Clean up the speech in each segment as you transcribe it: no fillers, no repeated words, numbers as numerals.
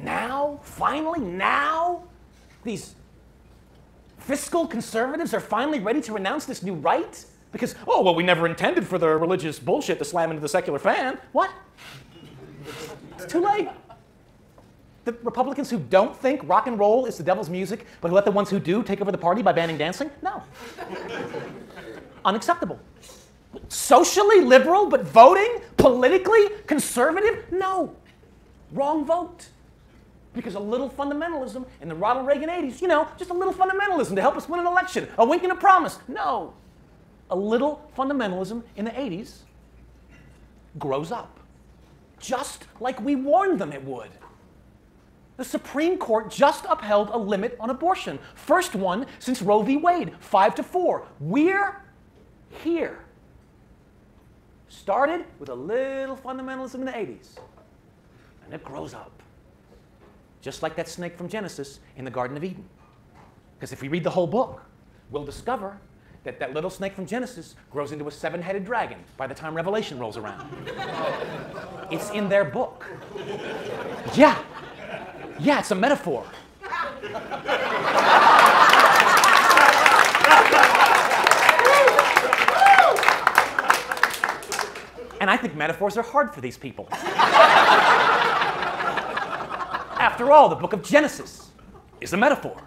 Now, finally, now, these fiscal conservatives are finally ready to renounce this new right? Because, oh, well, we never intended for the religious bullshit to slam into the secular fan. What? It's too late. The Republicans who don't think rock and roll is the devil's music, but who let the ones who do take over the party by banning dancing? No. Unacceptable. Socially liberal, but voting politically conservative? No. Wrong vote. Because a little fundamentalism in the Ronald Reagan 80s, you know, just a little fundamentalism to help us win an election, a wink and a promise. No. A little fundamentalism in the 80s grows up, just like we warned them it would. The Supreme Court just upheld a limit on abortion. First one since Roe v. Wade, 5-4. We're here. Started with a little fundamentalism in the 80s, and it grows up. Just like that snake from Genesis in the Garden of Eden. Because if we read the whole book, we'll discover that that little snake from Genesis grows into a 7-headed dragon by the time Revelation rolls around. It's in their book. Yeah. Yeah, it's a metaphor. And I think metaphors are hard for these people. After all, the book of Genesis is a metaphor.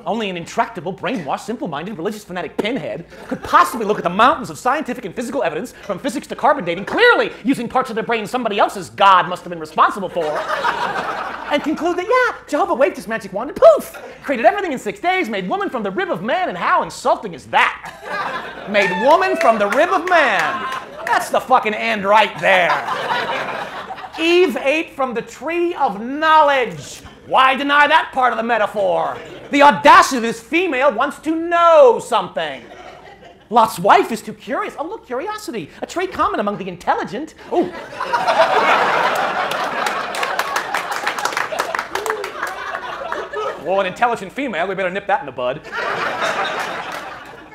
Only an intractable, brainwashed, simple-minded, religious fanatic pinhead could possibly look at the mountains of scientific and physical evidence, from physics to carbon dating, clearly using parts of their brain somebody else's God must have been responsible for, and conclude that, yeah, Jehovah waved his magic wand and poof, created everything in 6 days, made woman from the rib of man, and how insulting is that? Made woman from the rib of man. That's the fucking end right there. Eve ate from the tree of knowledge. Why deny that part of the metaphor? The audacity of this female wants to know something. Lot's wife is too curious. Oh, look, curiosity, a trait common among the intelligent. Oh. Well, an intelligent female, we better nip that in the bud.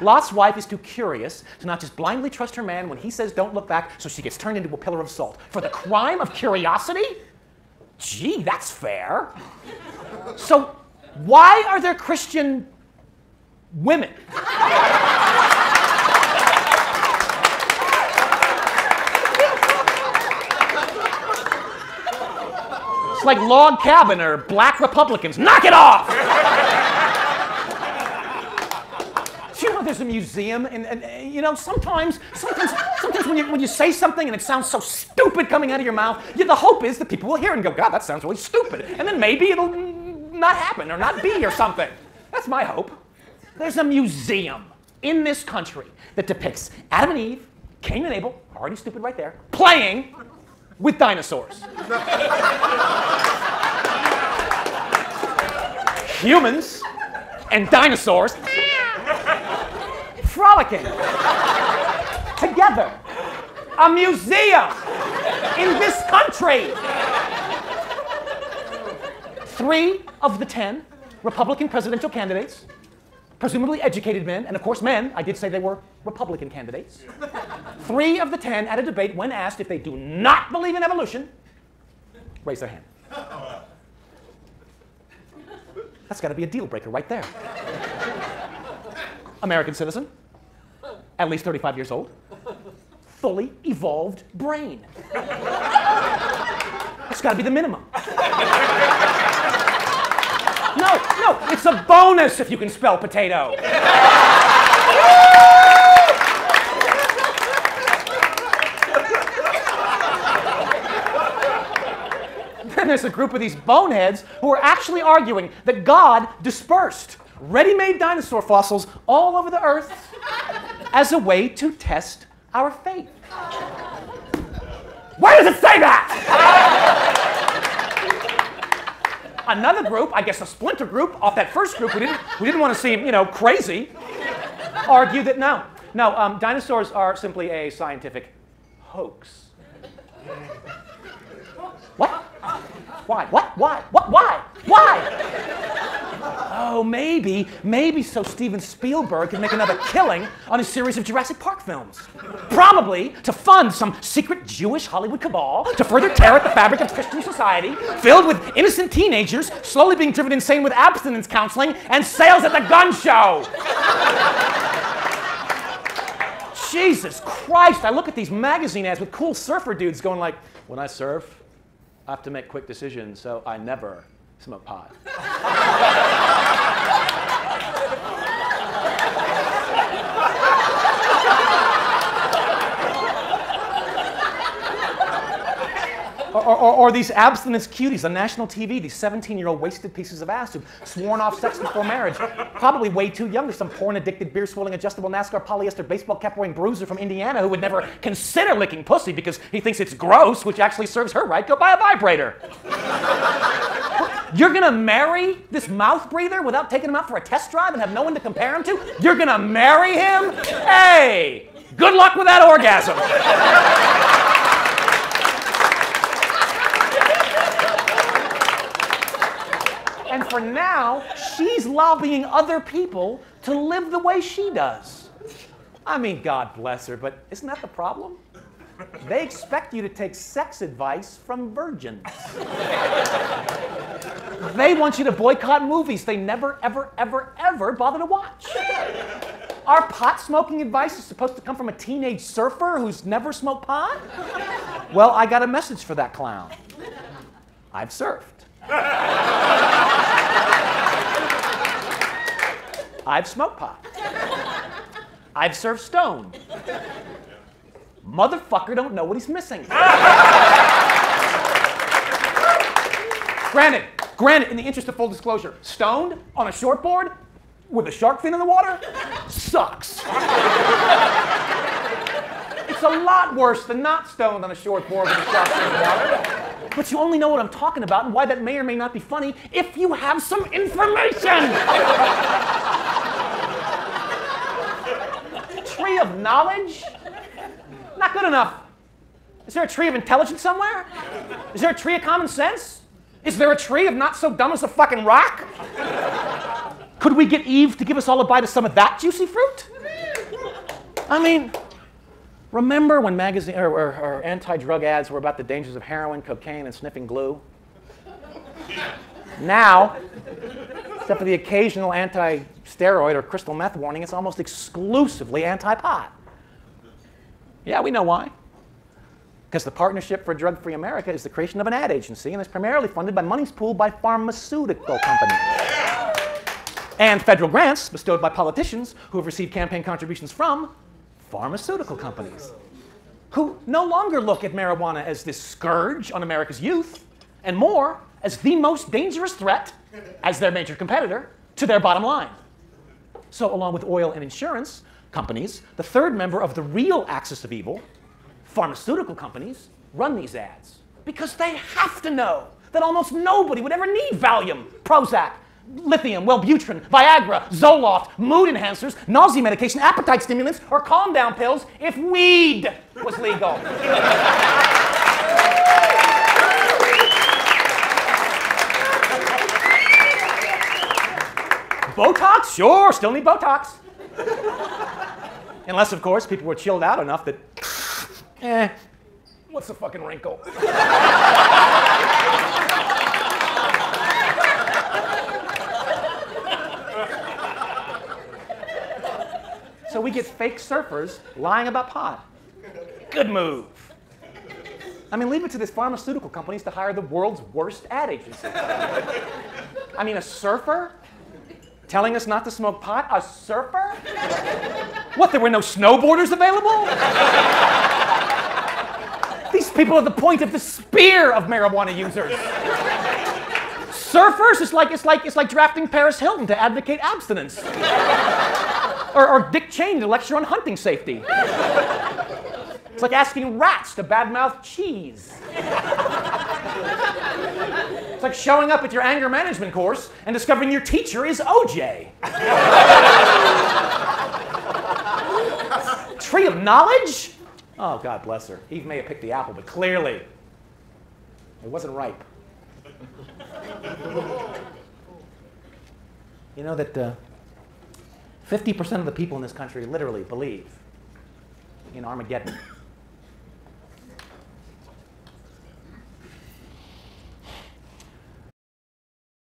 Lot's wife is too curious to not just blindly trust her man when he says don't look back, so she gets turned into a pillar of salt. For the crime of curiosity? Gee, that's fair. So why are there Christian women? It's like Log Cabin or Black Republicans. Knock it off! You know, there's a museum, and you know, sometimes when you say something and it sounds so stupid coming out of your mouth, the hope is that people will hear it and go, God, that sounds really stupid. And then maybe it'll not happen or not be or something. That's my hope. There's a museum in this country that depicts Adam and Eve, Cain and Abel, already stupid right there, playing with dinosaurs. Humans and dinosaurs frolicking together. A museum in this country. 3 of the 10 Republican presidential candidates, presumably educated men, and of course men, I did say they were Republican candidates. 3 of the 10 at a debate, when asked if they do not believe in evolution, raise their hand. That's got to be a deal breaker right there. American citizen, at least 35 years old, fully evolved brain. That's got to be the minimum. No, it's a bonus if you can spell potato. Then there's a group of these boneheads who are actually arguing that God dispersed ready-made dinosaur fossils all over the earth as a way to test our faith. Where does it say that? Another group, I guess a splinter group off that first group, we didn't want to seem, you know, crazy, argue that no, dinosaurs are simply a scientific hoax. What? Why? What? Why? What? Why? Why? Oh, maybe so Steven Spielberg can make another killing on his series of Jurassic Park films. Probably to fund some secret Jewish Hollywood cabal to further tear at the fabric of Christian society, filled with innocent teenagers slowly being driven insane with abstinence counseling and sales at the gun show. Jesus Christ, I look at these magazine ads with cool surfer dudes going like, when I surf, I have to make quick decisions, so I never smoke pot. Or these abstinence cuties on national TV, these 17-year-old wasted pieces of ass who've sworn off sex before marriage, probably way too young to some porn-addicted, beer-swilling, adjustable NASCAR polyester baseball cap-wearing bruiser from Indiana who would never consider licking pussy because he thinks it's gross, which actually serves her right. Go buy a vibrator. You're gonna marry this mouth breather without taking him out for a test drive and have no one to compare him to? You're gonna marry him? Hey, good luck with that orgasm. And for now, she's lobbying other people to live the way she does. I mean, God bless her, but isn't that the problem? They expect you to take sex advice from virgins. They want you to boycott movies they never, ever, ever, ever bother to watch. Our pot smoking advice is supposed to come from a teenage surfer who's never smoked pot? Well, I got a message for that clown. I've surfed. I've smoked pot. I've surfed stone. Motherfucker don't know what he's missing. Granted, in the interest of full disclosure, stoned on a shortboard with a shark fin in the water sucks. It's a lot worse than not stoned on a shortboard with a shark fin in the water. But you only know what I'm talking about and why that may or may not be funny if you have some information. Tree of knowledge? Not good enough. Is there a tree of intelligence somewhere? Is there a tree of common sense? Is there a tree of not so dumb as a fucking rock? Could we get Eve to give us all a bite of some of that juicy fruit? I mean, remember when magazine or anti-drug ads were about the dangers of heroin, cocaine, and sniffing glue? Now, except for the occasional anti-steroid or crystal meth warning, it's almost exclusively anti-pot. Yeah, we know why. Because the Partnership for Drug-Free America is the creation of an ad agency and is primarily funded by monies pooled by pharmaceutical companies. And federal grants bestowed by politicians who have received campaign contributions from pharmaceutical companies, who no longer look at marijuana as this scourge on America's youth, and more as the most dangerous threat, as their major competitor, to their bottom line. So along with oil and insurance companies, the third member of the real axis of evil, pharmaceutical companies, run these ads because they have to know that almost nobody would ever need Valium, Prozac, lithium, Wellbutrin, Viagra, Zoloft, mood enhancers, nausea medication, appetite stimulants, or calm down pills if weed was legal. Botox? Sure, still need Botox. Unless, of course, people were chilled out enough that, what's the fucking wrinkle? So we get fake surfers lying about pot. Good move. I mean, leave it to these pharmaceutical companies to hire the world's worst ad agency. I mean, a surfer telling us not to smoke pot? A surfer? What, there were no snowboarders available? These people are the point of the spear of marijuana users. Surfers? It's like drafting Paris Hilton to advocate abstinence. Or Dick Cheney to lecture on hunting safety. It's like asking rats to badmouth cheese. It's like showing up at your anger management course and discovering your teacher is OJ. Tree of knowledge? Oh, God bless her. Eve may have picked the apple, but clearly it wasn't ripe. You know that 50% of the people in this country literally believe in Armageddon.